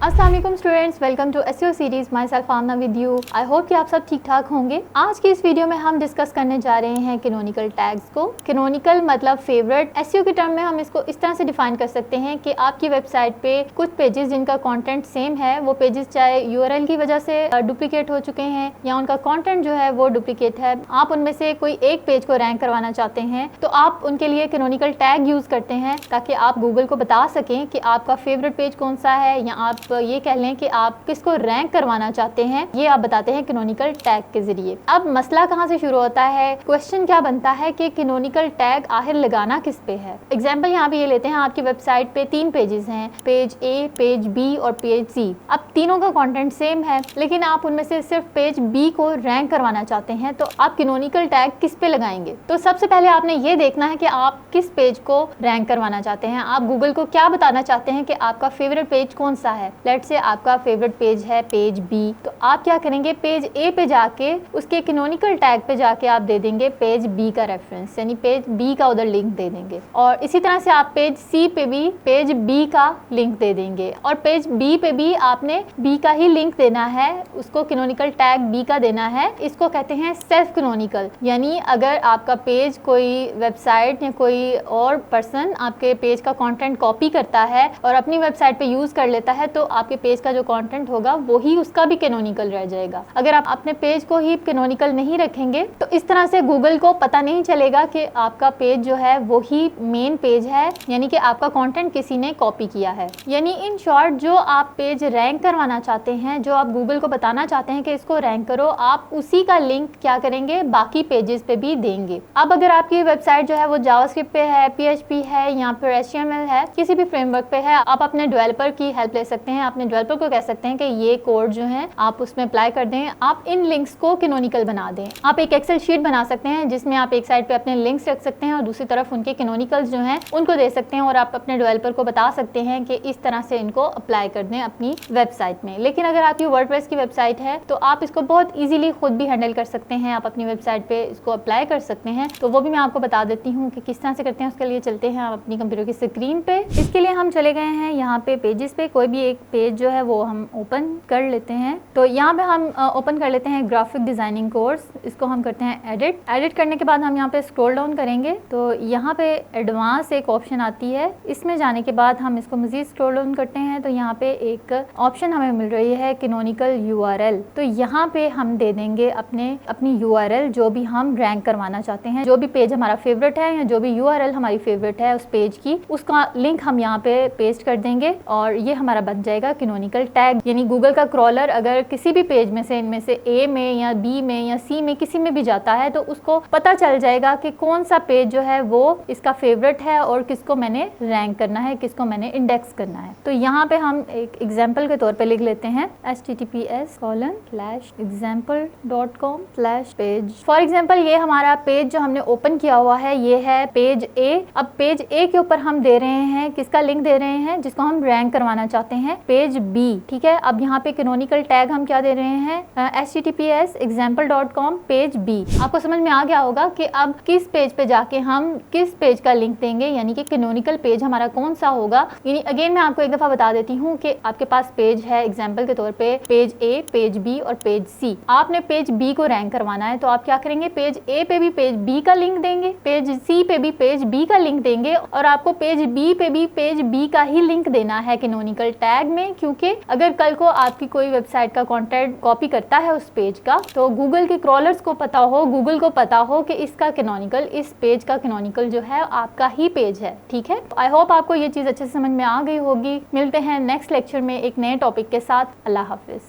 अस्सलाम वालेकुम students, welcome to SEO series. Myself Amna with you. I hope कि आप सब ठीक ठाक होंगे। आज की इस वीडियो में हम डिस्कस करने जा रहे हैं कैनोनिकल टैग्स को। कैनोनिकल मतलब फेवरेट। एसईओ के टर्म में हम इसको इस तरह से डिफाइन कर सकते हैं कि आपकी वेबसाइट पे कुछ पेजेस जिनका कंटेंट सेम है, वो पेजेस चाहे यूआरएल की वजह से डुप्लीकेट हो चुके हैं या उनका कंटेंट जो है वो डुप्लीकेट है, आप उनमें से कोई एक पेज को रैंक करवाना चाहते हैं तो आप उनके लिए कैनोनिकल टैग यूज करते हैं ताकि आप गूगल को बता सकें कि आपका फेवरेट पेज कौन सा है, या आप ये कह लें कि आप किसको रैंक करवाना चाहते हैं, ये आप बताते हैं कैनोनिकल टैग के जरिए। अब मसला कहाँ से शुरू होता है, क्वेश्चन क्या बनता है कि कैनोनिकल टैग आखिर लगाना किस पे है। एग्जांपल यहाँ पे ये लेते हैं, आपकी वेबसाइट पे 3 पेजेस हैं, पेज ए, पेज बी और पेज सी। अब तीनों का कंटेंट सेम है, लेकिन आप उनमें से सिर्फ पेज बी को रैंक करवाना चाहते हैं, तो आप कैनोनिकल टैग किस पे लगाएंगे। तो सबसे पहले आपने ये देखना है कि आप किस पेज को रैंक करवाना चाहते हैं। आप गूगल को क्या बताना चाहते हैं कि आपका फेवरेट पेज कौन सा है। लेट्स से आपका फेवरेट पेज है पेज बी, तो आप क्या करेंगे, पेज ए पे जाके उसके कैनोनिकल टैग पे जाके आप दे देंगे पेज बी का रेफरेंस, यानी पेज बी का उधर लिंक दे देंगे। और इसी तरह से आप पेज सी पे भी पेज बी का लिंक दे देंगे, और पेज बी पे भी आपने बी का ही लिंक देना है, उसको कैनोनिकल टैग बी का देना है। इसको कहते हैं सेल्फ कैनोनिकल, यानी अगर आपका पेज कोई वेबसाइट या कोई और पर्सन आपके पेज का कंटेंट कॉपी करता है और अपनी वेबसाइट पे यूज कर लेता है, तो आपके पेज का जो कंटेंट होगा वो ही उसका भी कैनोनिकल रह जाएगा। अगर आप अपने पेज को ही कैनोनिकल नहीं रखेंगे तो इस तरह से गूगल को पता नहीं चलेगा कि आपका पेज जो है वो ही मेन पेज है, यानी कि आपका कंटेंट किसी ने कॉपी किया है। यानी इन शॉर्ट, जो आप पेज रैंक करवाना चाहते हैं, जो आप गूगल को बताना चाहते हैं कि इसको रैंक करो, आप उसी का लिंक क्या करेंगे, बाकी पेजेस पे भी देंगे। अब अगर आपकी वेबसाइट जो है वो जावास्क्रिप्ट पे है, PHP है या फिर HTML है, किसी भी फ्रेमवर्क पे है, आप अपने डेवलपर की हेल्प ले सकते हैं। अपने डेवलपर को कह सकते हैं कि ये कोड जो है आप उसमें अप्लाई कर दें, आप इन लिंक्स को कैनोनिकल बना दें। आप एक एक्सेल शीट बना सकते हैं जिसमें आप एक साइड पे अपने लिंक्स रख सकते हैं और दूसरी तरफ उनके कैनोनिकल्स जो हैं उनको दे सकते हैं, और आप अपने डेवलपर को बता सकते हैं कि इस तरह से इनको अप्लाई कर दें अपनी वेबसाइट में। लेकिन अगर आपकी वर्डप्रेस की वेबसाइट है तो आप इसको बहुत ईजिली खुद भी हैंडल कर सकते हैं, आप अपनी वेबसाइट पे इसको अप्लाई कर सकते हैं। तो वो भी मैं आपको बता देती हूँ कि किस तरह से करते हैं। उसके लिए चलते हैं आप अपनी कंप्यूटर की स्क्रीन पे। इसके लिए हम चले गए हैं यहाँ पे पेजेस पे, कोई भी एक पेज जो है वो हम ओपन कर लेते हैं। तो यहाँ पे हम ओपन कर लेते हैं ग्राफिक डिजाइनिंग कोर्स, इसको हम करते हैं एडिट करने के बाद हम यहाँ पे स्क्रॉल डाउन करेंगे तो यहाँ पे एडवांस एक ऑप्शन आती है, इसमें जाने के बाद हम इसको मजीद स्क्रॉल डाउन करते हैं तो यहाँ पे एक ऑप्शन हमें मिल रही है कैनोनिकल URL। तो यहाँ पे हम दे देंगे अपनी URL जो भी हम रैंक करवाना चाहते हैं, जो भी पेज हमारा फेवरेट है या जो भी URL हमारी फेवरेट है उस पेज की, उसका लिंक हम यहाँ पे पेस्ट कर देंगे और ये हमारा बन जाएगा कैनोनिकल टैग। यानी गूगल का क्रॉलर अगर किसी भी पेज में से इनमें से ए में या बी में या सी में किसी में भी जाता है तो उसको पता चल जाएगा कि कौन सा पेज जो है वो इसका फेवरेट है और किसको मैंने रैंक करना है, किसको मैंने इंडेक्स करना है। तो यहाँ पे हम एक एग्जाम्पल के तौर पे लिख लेते हैं https:/example.com/page। फॉर एग्जाम्पल ये हमारा पेज जो हमने ओपन किया हुआ है ये है पेज ए। अब पेज ए के ऊपर हम दे रहे हैं, किसका लिंक दे रहे हैं, जिसको हम रैंक करवाना चाहते हैं, पेज बी। ठीक है, अब यहाँ पे कैनोनिकल टैग हम क्या दे रहे हैं, https:/example.com/page-b। आपको समझ में आ गया होगा कि अब किस पेज पे जाके हम किस पेज का लिंक देंगे, यानी कि कैनोनिकल पेज हमारा कौन सा होगा। यानी अगेन मैं आपको एक दफा बता देती हूँ कि आपके पास पेज है एग्जाम्पल के तौर पे पेज ए, पेज बी और पेज सी। आपने पेज बी को रैंक करवाना है तो आप क्या करेंगे, पेज ए पे भी पेज बी का लिंक देंगे, पेज सी पे भी पेज बी का लिंक देंगे, और आपको पेज बी पे भी पेज बी का ही लिंक देना है कैनोनिकल टैग में। क्योंकि अगर कल को आपकी कोई वेबसाइट का कंटेंट कॉपी करता है उस पेज का, तो गूगल के क्रॉलर्स को पता हो, गूगल को पता हो कि इसका कैनोनिकल, इस पेज का कैनोनिकल जो है आपका ही पेज है। ठीक है, आई होप आपको ये चीज अच्छे से समझ में आ गई होगी। मिलते हैं नेक्स्ट लेक्चर में एक नए टॉपिक के साथ। अल्लाह हाफिज।